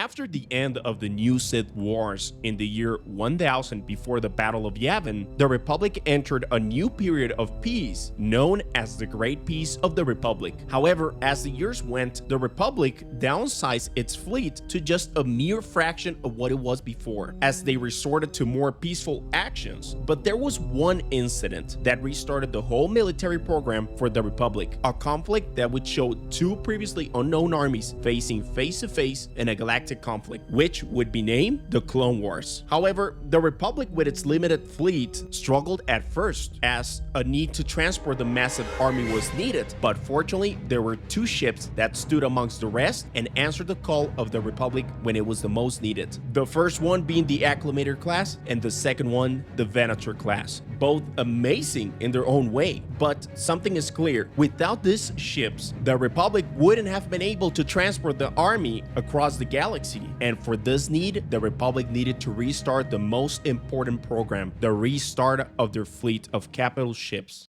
After the end of the New Sith Wars in the year 1000 before the Battle of Yavin, the Republic entered a new period of peace known as the Great Peace of the Republic. However, as the years went, the Republic downsized its fleet to just a mere fraction of what it was before, as they resorted to more peaceful actions. But there was one incident that restarted the whole military program for the Republic, a conflict that would show two previously unknown armies facing face-to-face in a galactic conflict, which would be named the Clone Wars. However, the Republic with its limited fleet struggled at first, as a need to transport the massive army was needed, but fortunately there were two ships that stood amongst the rest and answered the call of the Republic when it was the most needed. The first one being the Acclamator Class and the second one the Venator Class. Both amazing in their own way, but something is clear: without these ships, the Republic wouldn't have been able to transport the army across the galaxy, and for this need, the Republic needed to restart the most important program, the restart of their fleet of capital ships.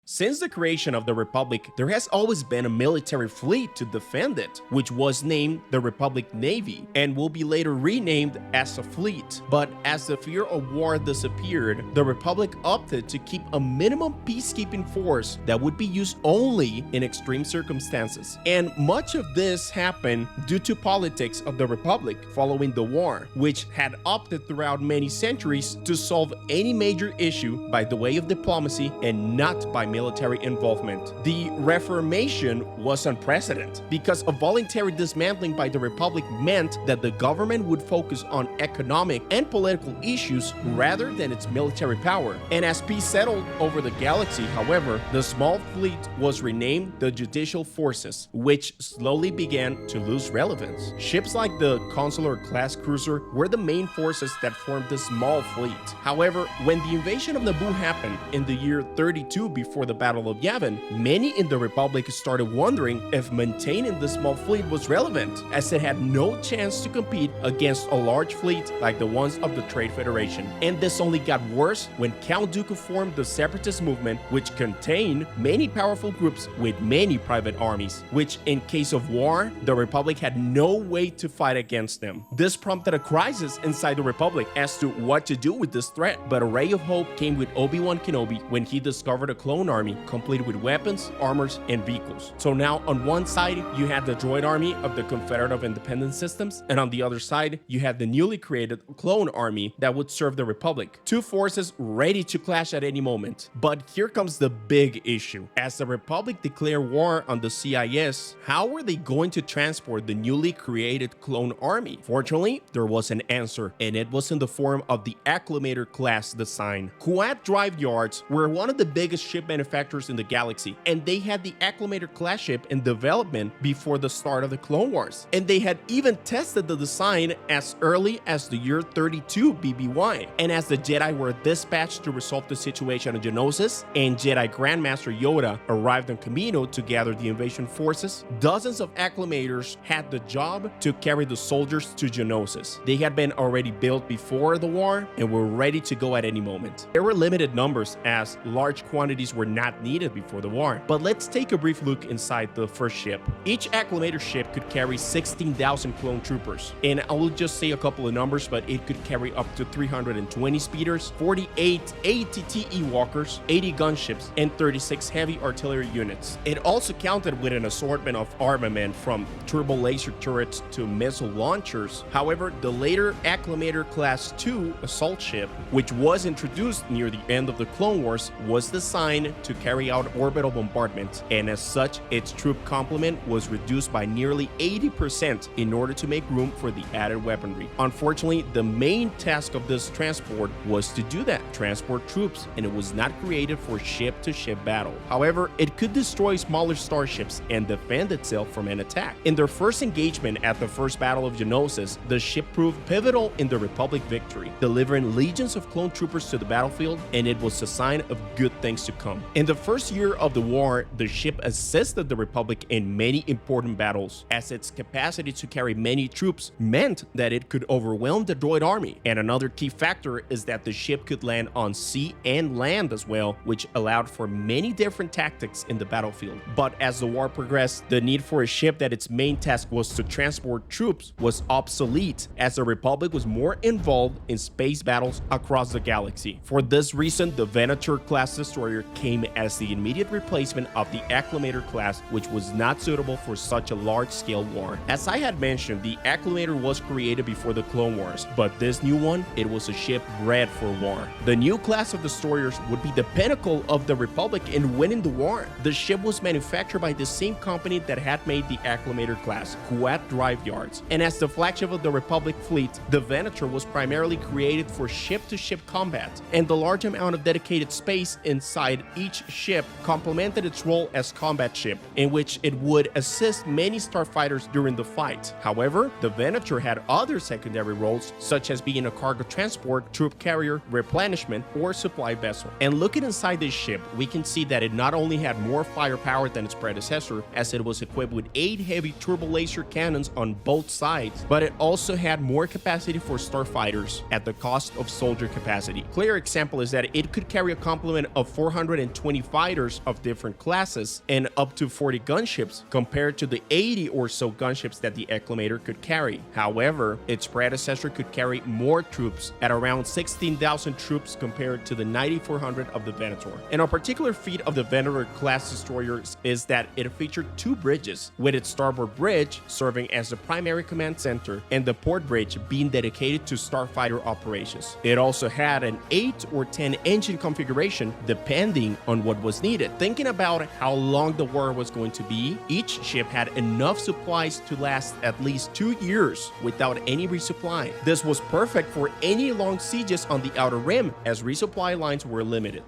Since the creation of the Republic, there has always been a military fleet to defend it, which was named the Republic Navy and will be later renamed as a fleet. But as the fear of war disappeared, the Republic opted to keep a minimum peacekeeping force that would be used only in extreme circumstances. And much of this happened due to politics of the Republic following the war, which had opted throughout many centuries to solve any major issue by the way of diplomacy and not by military involvement. The Reformation was unprecedented because a voluntary dismantling by the Republic meant that the government would focus on economic and political issues rather than its military power. And as peace settled over the galaxy, however, the small fleet was renamed the Judicial Forces, which slowly began to lose relevance. Ships like the Consular Class cruiser were the main forces that formed the small fleet. However, when the invasion of Naboo happened in the year 32 before the Battle of Yavin, many in the Republic started wondering if maintaining the small fleet was relevant, as it had no chance to compete against a large fleet like the ones of the Trade Federation. And this only got worse when Count Dooku formed the Separatist movement, which contained many powerful groups with many private armies, which in case of war, the Republic had no way to fight against them. This prompted a crisis inside the Republic as to what to do with this threat, but a ray of hope came with Obi-Wan Kenobi when he discovered a clone army completed with weapons, armors, and vehicles. So now on one side, you had the droid army of the Confederate of Independent Systems, and on the other side, you had the newly created clone army that would serve the Republic. Two forces ready to clash at any moment. But here comes the big issue. As the Republic declared war on the CIS, how were they going to transport the newly created clone army? Fortunately, there was an answer, and it was in the form of the Acclamator Class design. Quad drive yards were one of the biggest ship manufacturers in the galaxy, and they had the Acclamator Class ship in development before the start of the Clone Wars. And they had even tested the design as early as the year 32 BBY. And as the Jedi were dispatched to resolve the situation on Geonosis, and Jedi Grandmaster Yoda arrived on Kamino to gather the invasion forces, dozens of Acclamators had the job to carry the soldiers to Geonosis. They had been already built before the war and were ready to go at any moment. There were limited numbers as large quantities were not needed before the war. But let's take a brief look inside the first ship. Each Acclamator ship could carry 16,000 clone troopers, and I will just say a couple of numbers, but it could carry up to 320 speeders, 48 ATTE walkers, 80 gunships, and 36 heavy artillery units. It also counted with an assortment of armament from turbo laser turrets to missile launchers. However, the later Acclamator Class 2 assault ship, which was introduced near the end of the Clone Wars, was designed to carry out orbital bombardment, and as such, its troop complement was reduced by nearly 80% in order to make room for the added weaponry. Unfortunately, the main task of this transport was to do that, transport troops, and it was not created for ship-to-ship battle. However, it could destroy smaller starships and defend itself from an attack. In their first engagement at the First Battle of Geonosis, the ship proved pivotal in the Republic victory, delivering legions of clone troopers to the battlefield, and it was a sign of good things to come. In the first year of the war, the ship assisted the Republic in many important battles, as its capacity to carry many troops meant that it could overwhelm the droid army. And another key factor is that the ship could land on sea and land as well, which allowed for many different tactics in the battlefield. But as the war progressed, the need for a ship that its main task was to transport troops was obsolete, as the Republic was more involved in space battles across the galaxy. For this reason, the Venator Class destroyer came as the immediate replacement of the Acclamator Class, which was not suitable for such a large-scale war. As I had mentioned, the Acclamator was created before the Clone Wars, but this new one, it was a ship bred for war. The new class of destroyers would be the pinnacle of the Republic in winning the war. The ship was manufactured by the same company that had made the Acclamator Class, Kuat Drive Yards, and as the flagship of the Republic fleet, the Venator was primarily created for ship-to-ship combat, and the large amount of dedicated space inside each ship complemented its role as combat ship, in which it would assist many starfighters during the fight. However, the Venator had other secondary roles, such as being a cargo transport, troop carrier, replenishment, or supply vessel. And looking inside this ship, we can see that it not only had more firepower than its predecessor, as it was equipped with 8 heavy turbo laser cannons on both sides, but it also had more capacity for starfighters at the cost of soldier capacity. Clear example is that it could carry a complement of 420 fighters of different classes and up to 40 gunships, compared to the 80 or so gunships that the Acclamator could carry. However, its predecessor could carry more troops at around 16,000 troops compared to the 9,400 of the Venator. And a particular feat of the Venator class destroyers is that it featured 2 bridges, with its starboard bridge serving as the primary command center and the port bridge being dedicated to starfighter operations. It also had an 8 or 10 engine configuration depending on what was needed. Thinking about how long the war was going to be, each ship had enough supplies to last at least 2 years without any resupply. This was perfect for any long sieges on the Outer Rim, as resupply lines were limited.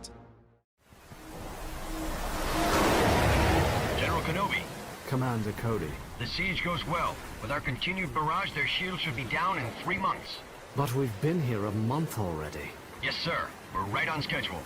General Kenobi. Commander Cody. The siege goes well. With our continued barrage, their shields should be down in 3 months. But we've been here a month already. Yes, sir. We're right on schedule.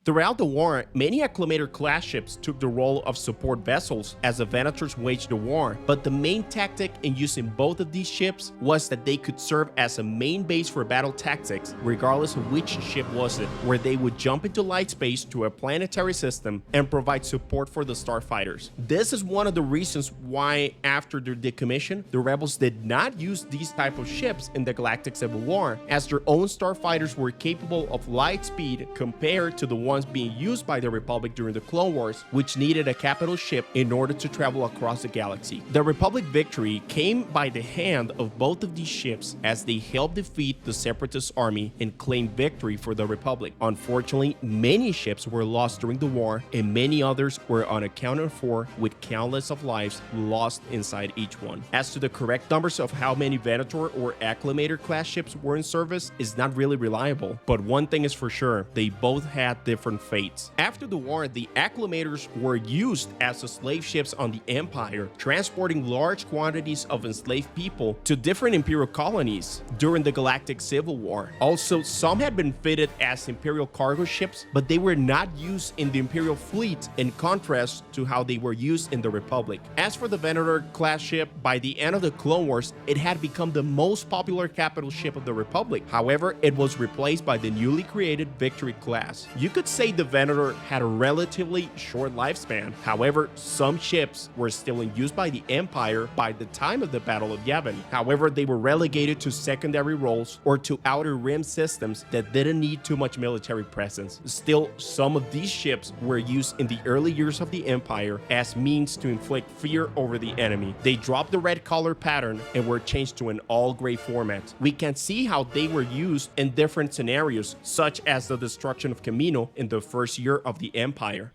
Throughout the war, many Acclamator class ships took the role of support vessels as the Venators waged the war, but the main tactic in using both of these ships was that they could serve as a main base for battle tactics, regardless of which ship was it, where they would jump into light space to a planetary system and provide support for the starfighters. This is one of the reasons why, after their decommission, the rebels did not use these type of ships in the Galactic Civil War, as their own starfighters were capable of light speed compared to the ones being used by the Republic during the Clone Wars, which needed a capital ship in order to travel across the galaxy. The Republic victory came by the hand of both of these ships, as they helped defeat the Separatist army and claim victory for the Republic. Unfortunately, many ships were lost during the war, and many others were unaccounted for, with countless of lives lost inside each one. As to the correct numbers of how many Venator or Acclamator class ships were in service is not really reliable, but one thing is for sure, they both had different fates. After the war, the Acclamators were used as the slave ships on the Empire, transporting large quantities of enslaved people to different Imperial colonies during the Galactic Civil War. Also, some had been fitted as Imperial cargo ships, but they were not used in the Imperial fleet, in contrast to how they were used in the Republic. As for the Venator class ship, by the end of the Clone Wars, it had become the most popular capital ship of the Republic. However, it was replaced by the newly created Victory class. You could say the Venator had a relatively short lifespan. However, some ships were still in use by the Empire by the time of the Battle of Yavin. However, they were relegated to secondary roles or to Outer Rim systems that didn't need too much military presence. Still, some of these ships were used in the early years of the Empire as means to inflict fear over the enemy. They dropped the red color pattern and were changed to an all-gray format. We can see how they were used in different scenarios, such as the destruction of Camino in the first year of the Empire.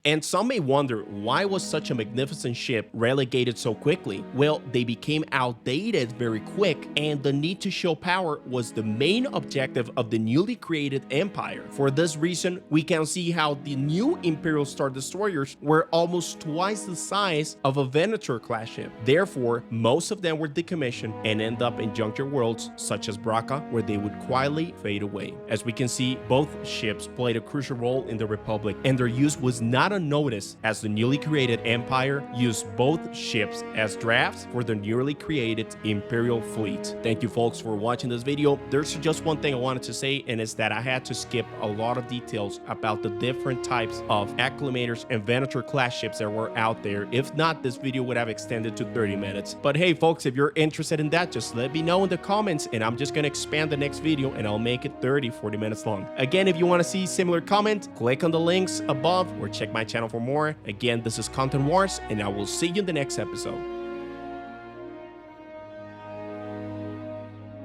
And some may wonder, why was such a magnificent ship relegated so quickly? Well, they became outdated very quick, and the need to show power was the main objective of the newly created empire. For this reason, we can see how the new Imperial Star Destroyers were almost twice the size of a Venator Class ship. Therefore, most of them were decommissioned and end up in junkyard worlds such as Braca, where they would quietly fade away. As we can see, both ships played a crucial role in the Republic, and their use was not unnoticed, as the newly created empire used both ships as drafts for the newly created Imperial fleet. Thank you folks for watching this video. There's just one thing I wanted to say, and it's that I had to skip a lot of details about the different types of Acclamators and Venator Class ships that were out there. If not, this video would have extended to 30 minutes. But hey folks, if you're interested in that, just let me know in the comments, and I'm just gonna expand the next video and I'll make it 30-40 minutes long. Again, if you want to see similar content, click on the links above or check my channel for more. Again, this is Content Wars, and I will see you in the next episode.